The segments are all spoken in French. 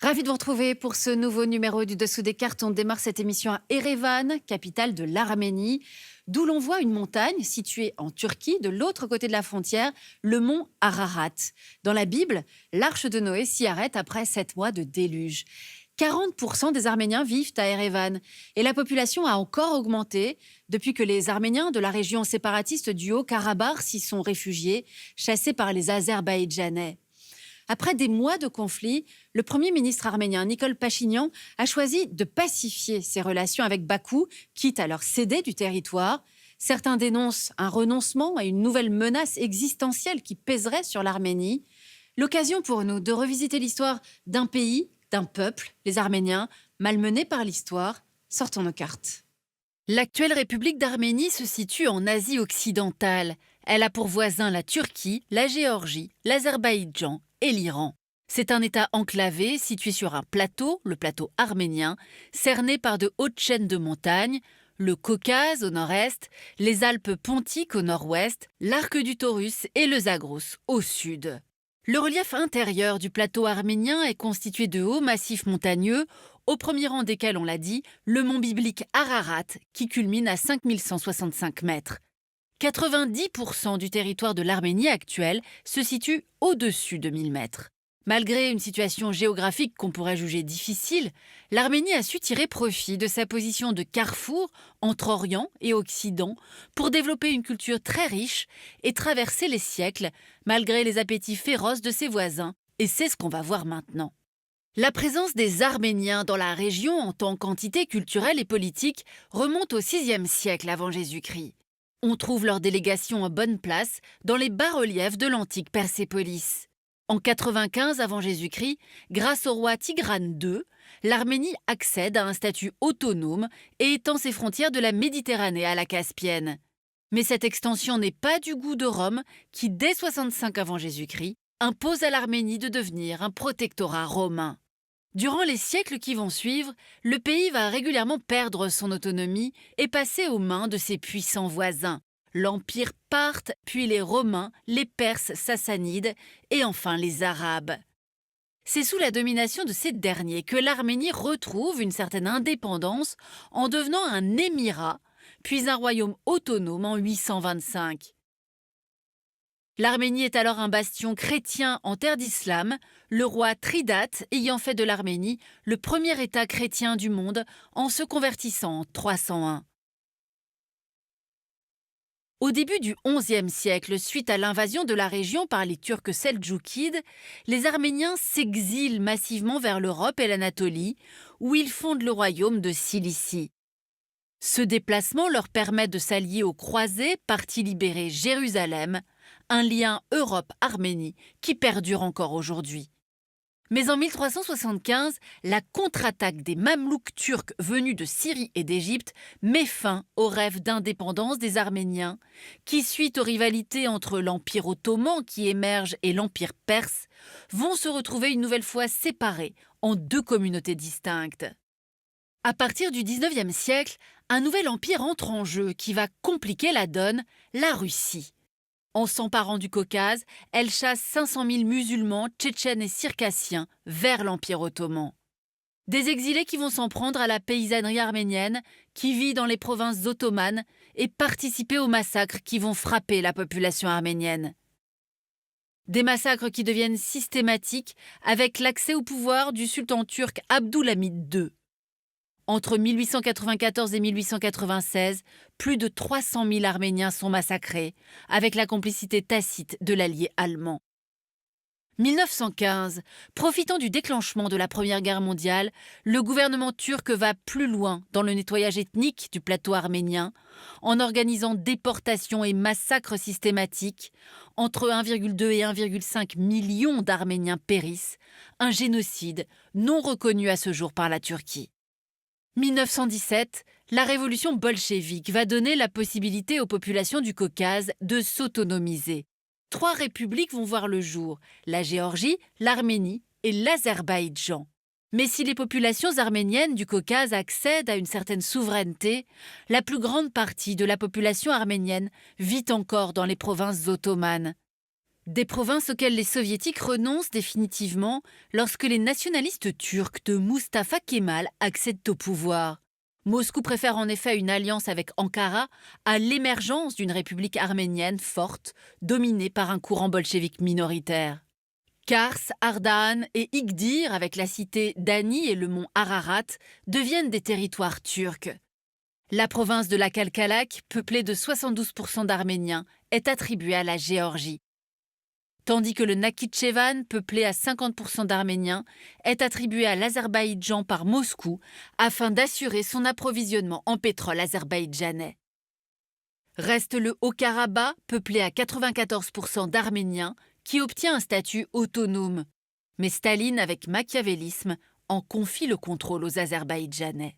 Ravi de vous retrouver pour ce nouveau numéro du Dessous des cartes. On démarre cette émission à Erevan, capitale de l'Arménie, d'où l'on voit une montagne située en Turquie, de l'autre côté de la frontière, le mont Ararat. Dans la Bible, l'arche de Noé s'y arrête après 7 mois de déluge. 40% des Arméniens vivent à Erevan et la population a encore augmenté depuis que les Arméniens de la région séparatiste du Haut-Karabakh s'y sont réfugiés, chassés par les Azerbaïdjanais. Après des mois de conflit, le Premier ministre arménien Nikol Pachinian a choisi de pacifier ses relations avec Bakou, quitte à leur céder du territoire. Certains dénoncent un renoncement à une nouvelle menace existentielle qui pèserait sur l'Arménie. L'occasion pour nous de revisiter l'histoire d'un pays, d'un peuple, les Arméniens, malmenés par l'histoire. Sortons nos cartes. L'actuelle République d'Arménie se situe en Asie occidentale. Elle a pour voisins la Turquie, la Géorgie, l'Azerbaïdjan et l'Iran. C'est un État enclavé situé sur un plateau, le plateau arménien, cerné par de hautes chaînes de montagnes, le Caucase au nord-est, les Alpes pontiques au nord-ouest, l'arc du Taurus et le Zagros au sud. Le relief intérieur du plateau arménien est constitué de hauts massifs montagneux, au premier rang desquels, on l'a dit, le mont biblique Ararat, qui culmine à 5165 mètres. 90% du territoire de l'Arménie actuelle se situe au-dessus de 1000 mètres. Malgré une situation géographique qu'on pourrait juger difficile, l'Arménie a su tirer profit de sa position de carrefour entre Orient et Occident pour développer une culture très riche et traverser les siècles, malgré les appétits féroces de ses voisins. Et c'est ce qu'on va voir maintenant. La présence des Arméniens dans la région en tant qu'entité culturelle et politique remonte au VIe siècle avant Jésus-Christ. On trouve leur délégation en bonne place dans les bas-reliefs de l'antique Persépolis. En 95 avant Jésus-Christ, grâce au roi Tigrane II, l'Arménie accède à un statut autonome et étend ses frontières de la Méditerranée à la Caspienne. Mais cette extension n'est pas du goût de Rome qui, dès 65 avant Jésus-Christ, impose à l'Arménie de devenir un protectorat romain. Durant les siècles qui vont suivre, le pays va régulièrement perdre son autonomie et passer aux mains de ses puissants voisins. L'Empire parthe, puis les Romains, les Perses sassanides et enfin les Arabes. C'est sous la domination de ces derniers que l'Arménie retrouve une certaine indépendance en devenant un émirat, puis un royaume autonome en 825. L'Arménie est alors un bastion chrétien en terre d'islam, le roi Tridate ayant fait de l'Arménie le premier État chrétien du monde en se convertissant en 301. Au début du XIe siècle, suite à l'invasion de la région par les Turcs seldjoukides, les Arméniens s'exilent massivement vers l'Europe et l'Anatolie, où ils fondent le royaume de Cilicie. Ce déplacement leur permet de s'allier aux croisés, parti libérer Jérusalem, un lien Europe-Arménie qui perdure encore aujourd'hui. Mais en 1375, la contre-attaque des Mamelouks turcs venus de Syrie et d'Égypte met fin au rêve d'indépendance des Arméniens, qui, suite aux rivalités entre l'Empire ottoman qui émerge et l'Empire perse, vont se retrouver une nouvelle fois séparés en deux communautés distinctes. À partir du XIXe siècle, un nouvel empire entre en jeu qui va compliquer la donne, la Russie. En s'emparant du Caucase, elle chasse 500 000 musulmans, tchétchènes et circassiens vers l'Empire ottoman. Des exilés qui vont s'en prendre à la paysannerie arménienne, qui vit dans les provinces ottomanes, et participer aux massacres qui vont frapper la population arménienne. Des massacres qui deviennent systématiques avec l'accès au pouvoir du sultan turc Abdülhamid II. Entre 1894 et 1896, plus de 300 000 Arméniens sont massacrés, avec la complicité tacite de l'allié allemand. 1915, profitant du déclenchement de la Première Guerre mondiale, le gouvernement turc va plus loin dans le nettoyage ethnique du plateau arménien, en organisant déportations et massacres systématiques. Entre 1,2 et 1,5 million d'Arméniens périssent, un génocide non reconnu à ce jour par la Turquie. 1917, la révolution bolchevique va donner la possibilité aux populations du Caucase de s'autonomiser. 3 républiques vont voir le jour, la Géorgie, l'Arménie et l'Azerbaïdjan. Mais si les populations arméniennes du Caucase accèdent à une certaine souveraineté, la plus grande partie de la population arménienne vit encore dans les provinces ottomanes. Des provinces auxquelles les soviétiques renoncent définitivement lorsque les nationalistes turcs de Mustafa Kemal accèdent au pouvoir. Moscou préfère en effet une alliance avec Ankara à l'émergence d'une république arménienne forte, dominée par un courant bolchevique minoritaire. Kars, Ardahan et Igdir, avec la cité d'Ani et le mont Ararat, deviennent des territoires turcs. La province de la Kalkalak, peuplée de 72% d'Arméniens, est attribuée à la Géorgie. Tandis que le Nakhitchevan, peuplé à 50% d'Arméniens, est attribué à l'Azerbaïdjan par Moscou afin d'assurer son approvisionnement en pétrole azerbaïdjanais. Reste le Haut-Karabakh, peuplé à 94% d'Arméniens, qui obtient un statut autonome. Mais Staline, avec machiavélisme, en confie le contrôle aux Azerbaïdjanais.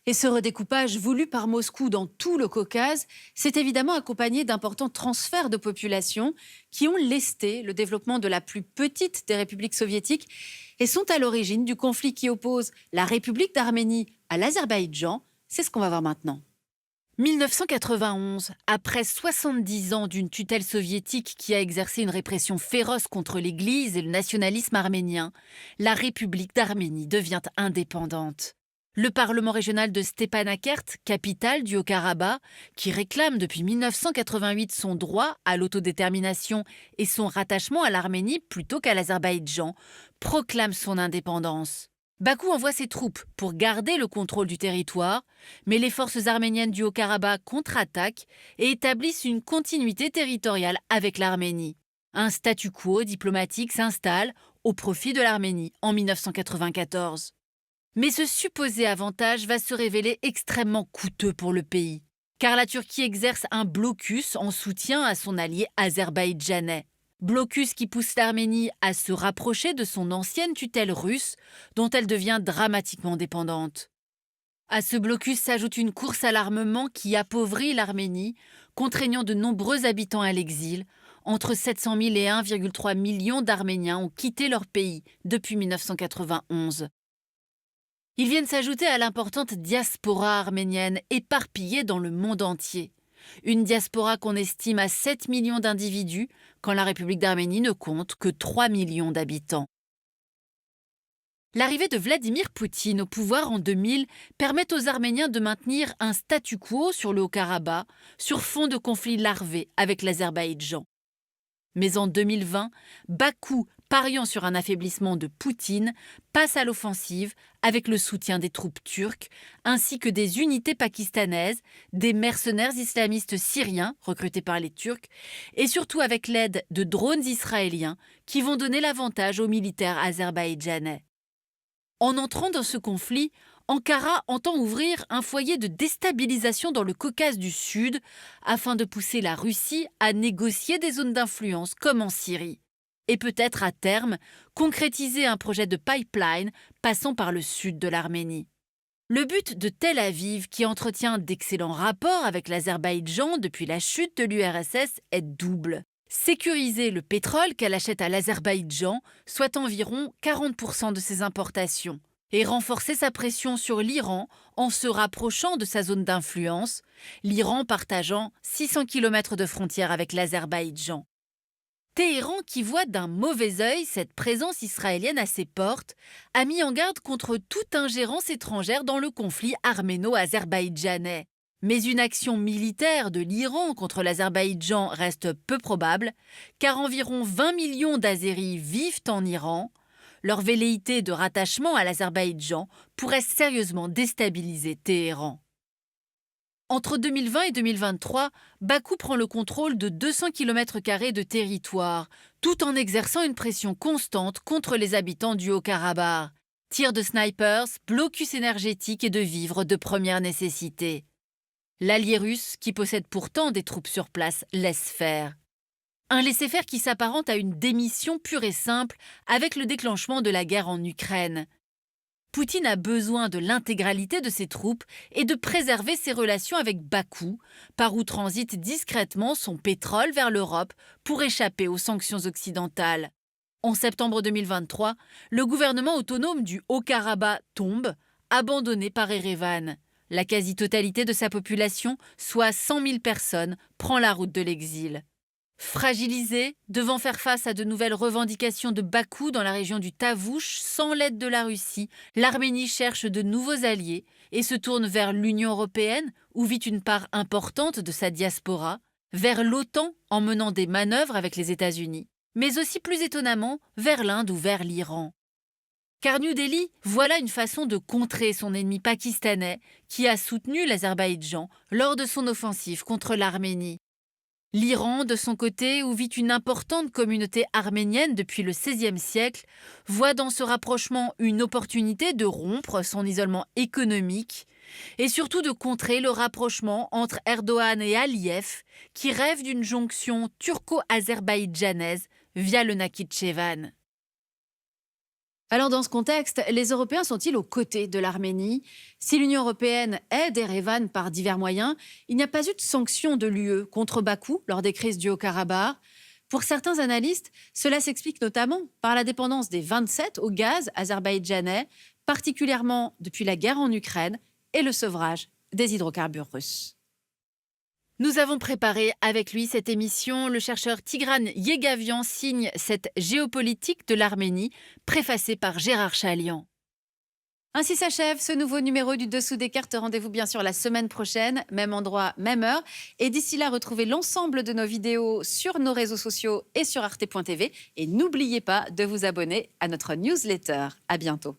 Et ce redécoupage voulu par Moscou dans tout le Caucase s'est évidemment accompagné d'importants transferts de population qui ont lesté le développement de la plus petite des républiques soviétiques et sont à l'origine du conflit qui oppose la République d'Arménie à l'Azerbaïdjan. C'est ce qu'on va voir maintenant. 1991, après 70 ans d'une tutelle soviétique qui a exercé une répression féroce contre l'Église et le nationalisme arménien, la République d'Arménie devient indépendante. Le Parlement régional de Stepanakert, capitale du Haut-Karabakh, qui réclame depuis 1988 son droit à l'autodétermination et son rattachement à l'Arménie plutôt qu'à l'Azerbaïdjan, proclame son indépendance. Bakou envoie ses troupes pour garder le contrôle du territoire, mais les forces arméniennes du Haut-Karabakh contre-attaquent et établissent une continuité territoriale avec l'Arménie. Un statu quo diplomatique s'installe au profit de l'Arménie en 1994. Mais ce supposé avantage va se révéler extrêmement coûteux pour le pays, car la Turquie exerce un blocus en soutien à son allié azerbaïdjanais. Blocus qui pousse l'Arménie à se rapprocher de son ancienne tutelle russe, dont elle devient dramatiquement dépendante. À ce blocus s'ajoute une course à l'armement qui appauvrit l'Arménie, contraignant de nombreux habitants à l'exil. Entre 700 000 et 1,3 million d'Arméniens ont quitté leur pays depuis 1991. Ils viennent s'ajouter à l'importante diaspora arménienne éparpillée dans le monde entier. Une diaspora qu'on estime à 7 millions d'individus quand la République d'Arménie ne compte que 3 millions d'habitants. L'arrivée de Vladimir Poutine au pouvoir en 2000 permet aux Arméniens de maintenir un statu quo sur le Haut-Karabakh sur fond de conflits larvés avec l'Azerbaïdjan. Mais en 2020, Bakou, pariant sur un affaiblissement de Poutine, passe à l'offensive avec le soutien des troupes turques, ainsi que des unités pakistanaises, des mercenaires islamistes syriens recrutés par les Turcs, et surtout avec l'aide de drones israéliens qui vont donner l'avantage aux militaires azerbaïdjanais. En entrant dans ce conflit, Ankara entend ouvrir un foyer de déstabilisation dans le Caucase du Sud afin de pousser la Russie à négocier des zones d'influence comme en Syrie. Et peut-être à terme concrétiser un projet de pipeline passant par le sud de l'Arménie. Le but de Tel Aviv, qui entretient d'excellents rapports avec l'Azerbaïdjan depuis la chute de l'URSS, est double. Sécuriser le pétrole qu'elle achète à l'Azerbaïdjan, soit environ 40% de ses importations, et renforcer sa pression sur l'Iran en se rapprochant de sa zone d'influence, l'Iran partageant 600 km de frontière avec l'Azerbaïdjan. Téhéran, qui voit d'un mauvais œil cette présence israélienne à ses portes, a mis en garde contre toute ingérence étrangère dans le conflit arméno-azerbaïdjanais. Mais une action militaire de l'Iran contre l'Azerbaïdjan reste peu probable, car environ 20 millions d'Azéris vivent en Iran. Leur velléité de rattachement à l'Azerbaïdjan pourrait sérieusement déstabiliser Téhéran. Entre 2020 et 2023, Bakou prend le contrôle de 200 km² de territoire, tout en exerçant une pression constante contre les habitants du Haut-Karabakh. Tirs de snipers, blocus énergétiques et de vivres de première nécessité. L'allié russe, qui possède pourtant des troupes sur place, laisse faire. Un laisser-faire qui s'apparente à une démission pure et simple avec le déclenchement de la guerre en Ukraine. Poutine a besoin de l'intégralité de ses troupes et de préserver ses relations avec Bakou, par où transite discrètement son pétrole vers l'Europe pour échapper aux sanctions occidentales. En septembre 2023, le gouvernement autonome du Haut-Karabakh tombe, abandonné par Erevan. La quasi-totalité de sa population, soit 100 000 personnes, prend la route de l'exil. Fragilisée, devant faire face à de nouvelles revendications de Bakou dans la région du Tavouche, sans l'aide de la Russie, l'Arménie cherche de nouveaux alliés et se tourne vers l'Union européenne, où vit une part importante de sa diaspora, vers l'OTAN en menant des manœuvres avec les États-Unis, mais aussi plus étonnamment vers l'Inde ou vers l'Iran. Car New Delhi, voilà une façon de contrer son ennemi pakistanais qui a soutenu l'Azerbaïdjan lors de son offensive contre l'Arménie. L'Iran, de son côté, où vit une importante communauté arménienne depuis le XVIe siècle, voit dans ce rapprochement une opportunité de rompre son isolement économique et surtout de contrer le rapprochement entre Erdogan et Aliyev, qui rêvent d'une jonction turco-azerbaïdjanaise via le Nakhitchevan. Alors dans ce contexte, les Européens sont-ils aux côtés de l'Arménie? Si l'Union européenne aide Erevan par divers moyens, il n'y a pas eu de sanctions de l'UE contre Bakou lors des crises du Haut-Karabakh. Pour certains analystes, cela s'explique notamment par la dépendance des 27 au gaz azerbaïdjanais, particulièrement depuis la guerre en Ukraine et le sevrage des hydrocarbures russes. Nous avons préparé avec lui cette émission. Le chercheur Tigran Yegavian signe cette géopolitique de l'Arménie, préfacée par Gérard Chalian. Ainsi s'achève ce nouveau numéro du Dessous des cartes. Rendez-vous bien sûr la semaine prochaine, même endroit, même heure. Et d'ici là, retrouvez l'ensemble de nos vidéos sur nos réseaux sociaux et sur arte.tv. Et n'oubliez pas de vous abonner à notre newsletter. À bientôt.